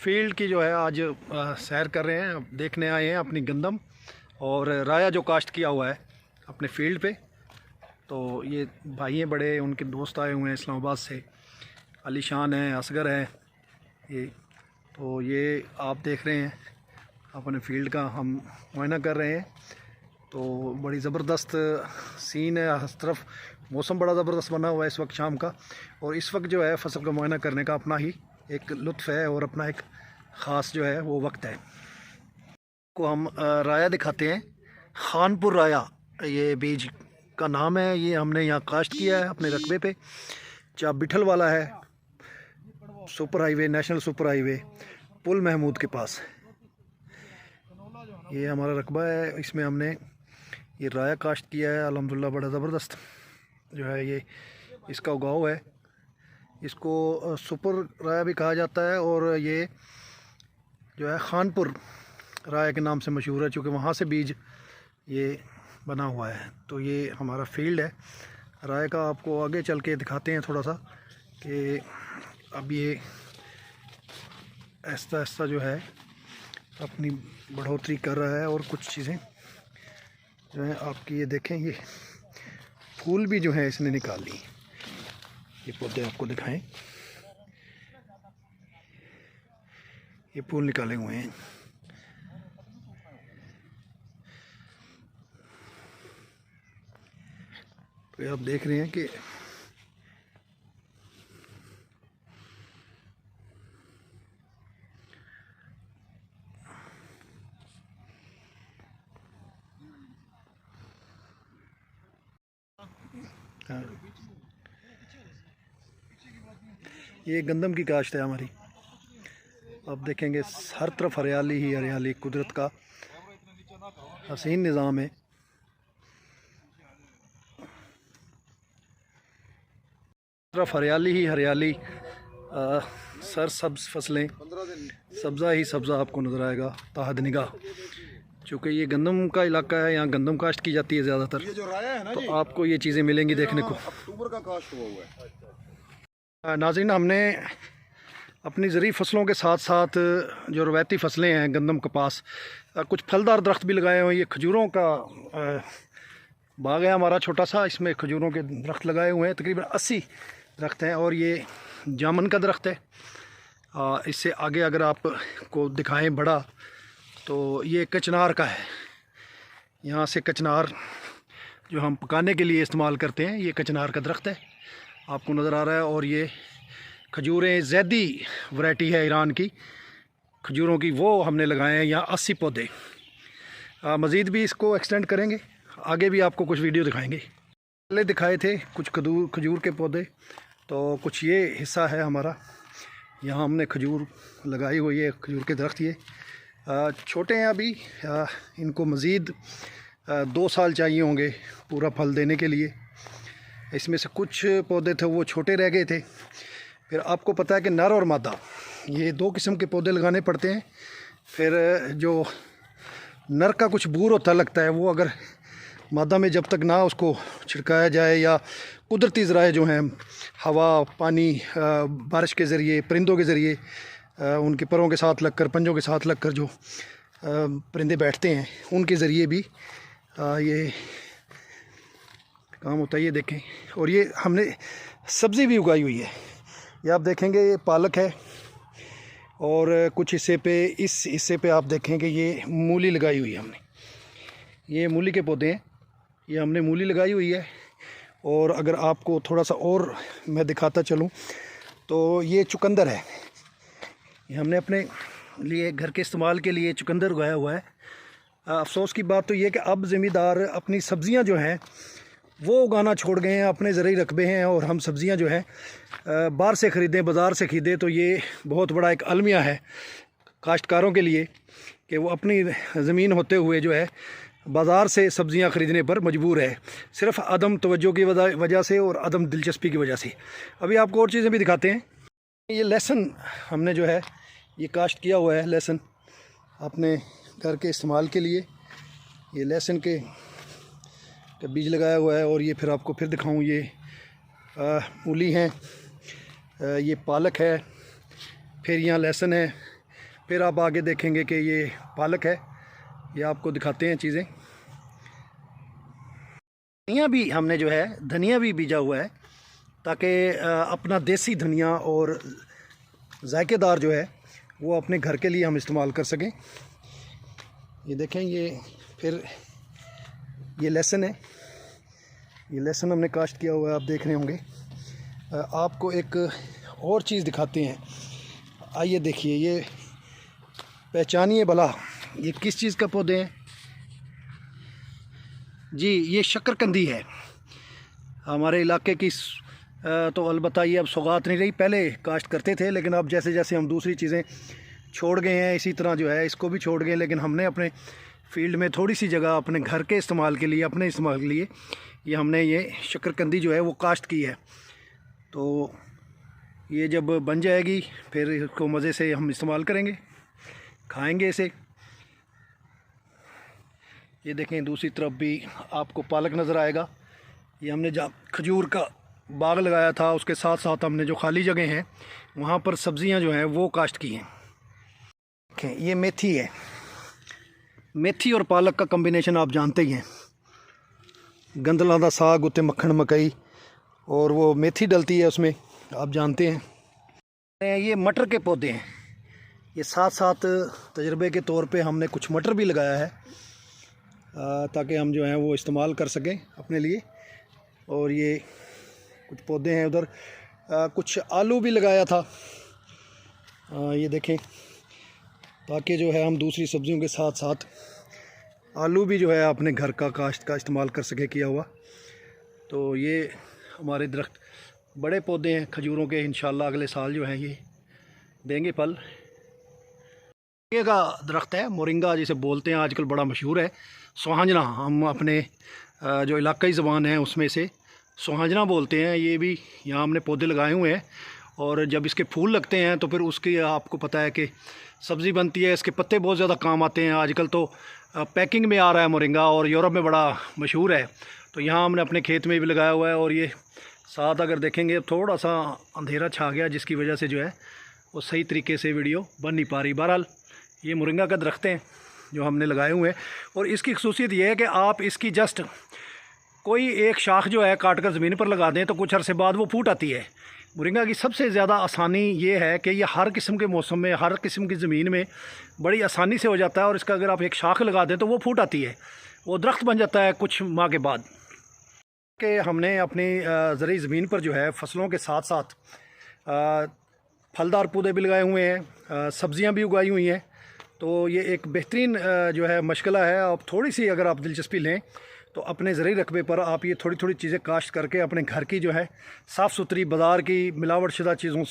Field की जो है आज सैर कर रहे हैं, देखने आए हैं अपनी गंदम और राया जो काश्त किया हुआ है अपने फील्ड पे। तो ये भाई हैं बड़े, उनके दोस्त आए हुए हैं इस्लामाबाद से, अली शान है, असगर है ये। तो ये आप देख रहे हैं अपने फील्ड का हम मुआयना कर रहे हैं। तो बड़ी ज़बरदस्त सीन है, हर तरफ मौसम बड़ा ज़बरदस्त बना हुआ है इस वक्त शाम का। और इस वक्त जो है फसल का मुआयना करने का अपना ही एक लुत्फ़ है और अपना एक ख़ास जो है वो वक्त है। को हम राया दिखाते हैं, खानपुर राया ये बीज का नाम है। ये हमने यहाँ काश्त किया है अपने रकबे पे, चाप बिठल वाला है, super highway, national super highway, पुल महमूद के पास। ये हमारा रकबा है, इसमें हमने ये राया काश्त किया है। अल्हम्दुलिल्लाह बड़ा ज़बरदस्त जो है ये इसका उगाव है। इसको सुपर राया भी कहा जाता है और ये जो है खानपुर राया के नाम से मशहूर है, चूँकि वहाँ से बीज ये बना हुआ है। तो ये हमारा फील्ड है राय का। आपको आगे चल के दिखाते हैं थोड़ा सा कि अब ये ऐसा ऐसा जो है अपनी बढ़ोतरी कर रहा है। और कुछ चीज़ें जो हैं आपकी ये देखें, ये फूल भी जो है इसने निकाल ली। ये पौधे आपको दिखाएं, ये फूल निकाले हुए हैं। तो आप देख रहे हैं कि ये गंदम की काश्त है हमारी। आप देखेंगे हर तरफ हरियाली ही हरियाली, कुदरत का हसीन निज़ाम है। तरफ हरियाली ही हरियाली, सर सब्ज़ फसलें, सब्ज़ा ही सब्ज़ा आपको नज़र आएगा ताहद निगाह। चूँकि ये गंदम का इलाका है, यहाँ गंदम काश्त की जाती है ज़्यादातर, तो आपको ये चीज़ें मिलेंगी देखने को। अक्टूबर का काश्त हुआ है। नाज़रीन, हमने अपनी ज़रूरी फसलों के साथ साथ जो रवायती फसलें हैं, गंदम, कपास, कुछ फलदार दरख्त भी लगाए हुए हैं। ये खजूरों का बाग है हमारा छोटा सा, इसमें खजूरों के दरख्त लगाए हुए हैं, तकरीबन 80 दरख्त हैं। और ये जामुन का दरख्त है। इससे आगे अगर आपको दिखाएं बड़ा, तो ये कचनार का है। यहाँ से कचनार जो हम पकाने के लिए इस्तेमाल करते हैं, ये कचनार का दरख्त है, आपको नज़र आ रहा है। और ये खजूरें ज़ैदी वैरायटी है ईरान की खजूरों की, वो हमने लगाए हैं यहाँ 80 पौधे। मज़ीद भी इसको एक्सटेंड करेंगे, आगे भी आपको कुछ वीडियो दिखाएंगे। पहले दिखाए थे कुछ खजूर के पौधे, तो कुछ ये हिस्सा है हमारा, यहाँ हमने खजूर लगाई हुई है, खजूर के दरख्त। ये छोटे हैं अभी, इनको मज़ीद 2 साल चाहिए होंगे पूरा फल देने के लिए। इसमें से कुछ पौधे थे वो छोटे रह गए थे। फिर आपको पता है कि नर और मादा, ये 2 किस्म के पौधे लगाने पड़ते हैं। फिर जो नर का कुछ बूर होता लगता है, वो अगर मादा में जब तक ना उसको छिड़काया जाए, या कुदरती ज़राए जो हैं, हवा, पानी, बारिश के ज़रिए, परिंदों के ज़रिए, उनके परों के साथ लगकर, पंजों के साथ लगकर जो परिंदे बैठते हैं, उनके ज़रिए भी ये काम होता है। ये देखें, और ये हमने सब्ज़ी भी उगाई हुई है। ये आप देखेंगे, ये पालक है। और कुछ हिस्से पे, इस हिस्से पे आप देखेंगे ये मूली लगाई हुई है हमने। ये मूली के पौधे हैं, ये हमने मूली लगाई हुई है। और अगर आपको थोड़ा सा और मैं दिखाता चलूँ, तो ये चुकंदर है, ये हमने अपने लिए घर के इस्तेमाल के लिए चुकंदर उगाया हुआ है। अफसोस की बात तो ये कि अब ज़मींदार अपनी सब्ज़ियां जो हैं वो उगाना छोड़ गए हैं, अपने ज़रूरी रकबे हैं, और हम सब्ज़ियां जो हैं बाहर से ख़रीदें, बाज़ार से ख़रीदें। तो ये बहुत बड़ा एक अलमिया है काश्तकारों के लिए कि वो अपनी ज़मीन होते हुए जो है बाज़ार से सब्ज़ियां ख़रीदने पर मजबूर है, सिर्फ़ अदम तवज्जो की वजह से और अदम दिलचस्पी की वजह से। अभी आपको और चीज़ें भी दिखाते हैं। ये लहसुन हमने जो है ये काश्त किया हुआ है, लहसुन अपने घर के इस्तेमाल के लिए। ये लहसुन के बीज लगाया हुआ है। और ये फिर आपको फिर दिखाऊं, ये मूली हैं, ये पालक है, फिर यहाँ लहसुन है, फिर आप आगे देखेंगे कि ये पालक है, ये आपको दिखाते हैं चीज़ें। धनिया भी हमने जो है धनिया भी बीजा हुआ है ताकि अपना देसी धनिया और जायकेदार जो है वो अपने घर के लिए हम इस्तेमाल कर सकें। ये देखें, ये फिर ये लहसुन है, ये लहसुन हमने काश्त किया हुआ है, आप देख रहे होंगे। आपको एक और चीज़ दिखाते हैं, आइए देखिए, ये पहचानिए भला ये किस चीज़ का पौधे हैं जी। ये शकरकंदी है हमारे इलाके की। तो अलबत्ता ये अब सौगात नहीं रही, पहले काश्त करते थे, लेकिन अब जैसे जैसे हम दूसरी चीज़ें छोड़ गए हैं, इसी तरह जो है इसको भी छोड़ गए। लेकिन हमने अपने फील्ड में थोड़ी सी जगह अपने घर के इस्तेमाल के लिए, अपने इस्तेमाल के लिए ये हमने ये शकरकंदी जो है वो काश्त की है। तो ये जब बन जाएगी फिर इसको मज़े से हम इस्तेमाल करेंगे, खाएंगे इसे। ये देखें, दूसरी तरफ भी आपको पालक नज़र आएगा। ये हमने जहाँ खजूर का बाग लगाया था उसके साथ साथ हमने जो खाली जगह हैं वहाँ पर सब्ज़ियाँ जो हैं वो काश्त की हैं। देखें, ये मेथी है, मेथी और पालक का कम्बिनेशन आप जानते ही हैं। गंदला दा साग उत्ते मक्खन मकई और वो मेथी डलती है उसमें, आप जानते हैं। ये मटर के पौधे हैं, ये साथ साथ तजर्बे के तौर पे हमने कुछ मटर भी लगाया है ताकि हम जो हैं वो इस्तेमाल कर सकें अपने लिए। और ये कुछ पौधे हैं उधर, कुछ आलू भी लगाया था, ये देखें, ताकि जो है हम दूसरी सब्जियों के साथ साथ आलू भी जो है अपने घर का काश्त का इस्तेमाल कर सके किया हुआ। तो ये हमारे दरख्त बड़े पौधे हैं खजूरों के, इंशाल्लाह अगले साल जो हैं ये देंगे फल। मोरिंगा का दरख्त है, मोरिंगा जिसे बोलते हैं आजकल, बड़ा मशहूर है। सुहांजना, हम अपने जो इलाकाई ज़बान है उसमें से सुहांजना बोलते हैं। ये भी यहाँ हमने पौधे लगाए हुए हैं और जब इसके फूल लगते हैं तो फिर उसकी आपको पता है कि सब्ज़ी बनती है। इसके पत्ते बहुत ज़्यादा काम आते हैं। आजकल तो पैकिंग में आ रहा है मोरिंगा और यूरोप में बड़ा मशहूर है। तो यहाँ हमने अपने खेत में भी लगाया हुआ है। और ये साथ अगर देखेंगे थोड़ा सा अंधेरा छा गया जिसकी वजह से जो है वो सही तरीके से वीडियो बन नहीं पा रही। बहरहाल ये मोरिंगा का दरख्त हैं जो हमने लगाए हुए हैं और इसकी खसूसियत ये है कि आप इसकी जस्ट कोई एक शाख जो है काट कर ज़मीन पर लगा दें तो कुछ अरसे बाद वो फूट आती है। मोरिंगा की सबसे ज़्यादा आसानी ये है कि ये हर किस्म के मौसम में, हर किस्म की ज़मीन में बड़ी आसानी से हो जाता है। और इसका अगर आप एक शाख लगा दें तो वो फूट आती है, वो दरख्त बन जाता है कुछ माह के बाद। कि हमने अपनी ज़रूरी ज़मीन पर जो है फसलों के साथ साथ फलदार पौधे भी लगाए हुए हैं, सब्ज़ियाँ भी उगाई हुई हैं। तो ये एक बेहतरीन जो है मशगला है। अब थोड़ी सी अगर आप दिलचस्पी लें तो अपने ज़रूरी रकबे पर आप ये थोड़ी थोड़ी चीज़ें काश्त करके अपने घर की जो है साफ़ सुथरी, बाज़ार की मिलावट शुदा चीज़ों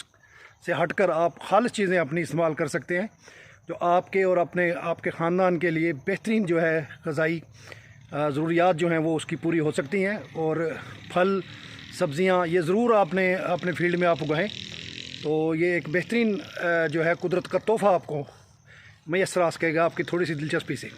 से हटकर आप खालिस चीज़ें अपनी इस्तेमाल कर सकते हैं जो आपके और आपके ख़ानदान के लिए बेहतरीन जो है ग़िज़ाई ज़रूरियात जो हैं वो उसकी पूरी हो सकती हैं। और फल सब्ज़ियाँ ये ज़रूर आपने अपने फील्ड में आप उगाएँ तो ये एक बेहतरीन जो है कुदरत का तोहफ़ा आपको मैसर आ सकेगा आपकी थोड़ी सी दिलचस्पी से।